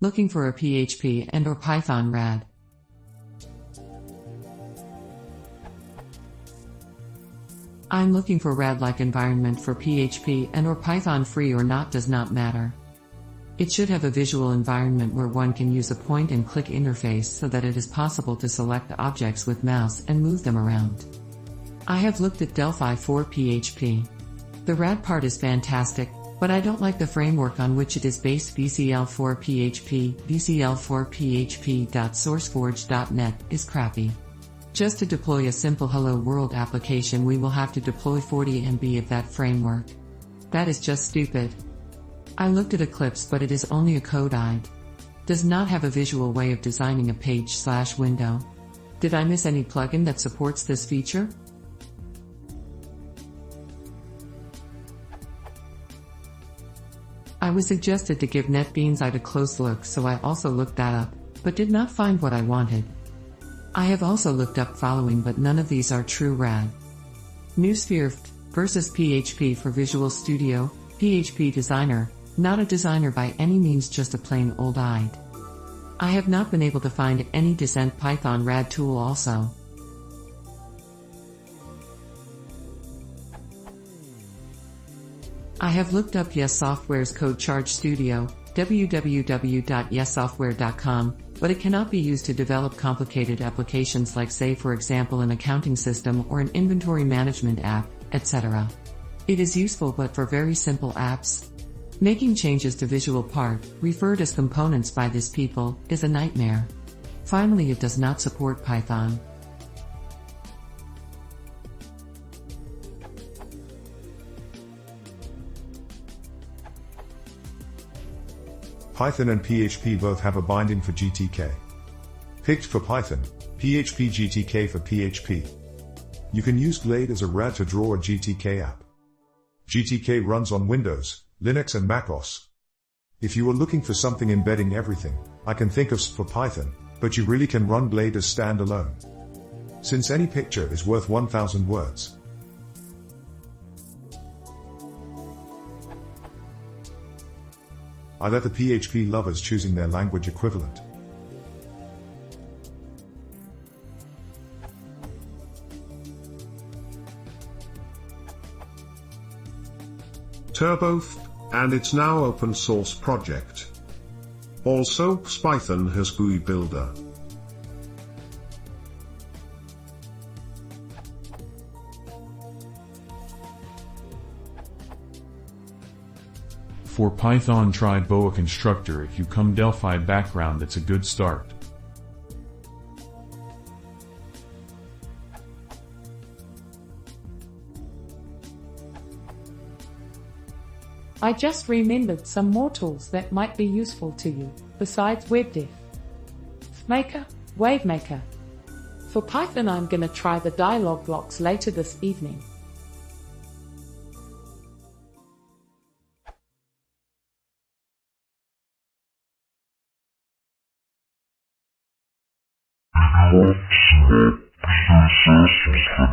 Looking for a PHP and/or Python RAD. I'm looking for RAD-like environment for PHP and/or Python. Free or not does not matter. It should have a visual environment where one can use a point-and-click interface so that it is possible to select objects with mouse and move them around. I have looked at Delphi 4 PHP. The RAD part is fantastic, but I don't like the framework on which it is based. VCL4 PHP, VCL4PHP.sourceforge.net is crappy. Just to deploy a simple Hello World application, we will have to deploy 40 MB of that framework. That is just stupid. I looked at Eclipse, but it is only a code IDE. Does not have a visual way of designing a page/window. Did I miss any plugin that supports this feature? I was suggested to give NetBeans IDE a close look, so I also looked that up, but did not find what I wanted. I have also looked up following, but none of these are true RAD. Newsphere versus PHP for Visual Studio, PHP Designer, not a designer by any means, just a plain old IDE. I have not been able to find any decent Python RAD tool also. I have looked up Yes Software's Code Charge Studio, www.yessoftware.com, but it cannot be used to develop complicated applications like, say for example, an accounting system or an inventory management app, etc. It is useful but for very simple apps. Making changes to visual part, referred as components by these people, is a nightmare. Finally, it does not support Python. Python and PHP both have a binding for GTK. Picked for Python, PHP GTK for PHP. You can use Glade as a RAD to draw a GTK app. GTK runs on Windows, Linux and macOS. If you are looking for something embedding everything, I can think of for Python, but you really can run Glade as standalone. Since any picture is worth 1,000 words. I let the PHP lovers choosing their language equivalent. Turboth, and it's now open source project. Also, Python has GUI builder. For Python, try Boa Constructor. If you come Delphi background, that's a good start. I just remembered some more tools that might be useful to you, besides WebDev. Maker, WaveMaker. For Python, I'm gonna try the dialog blocks later this evening. Small pieces of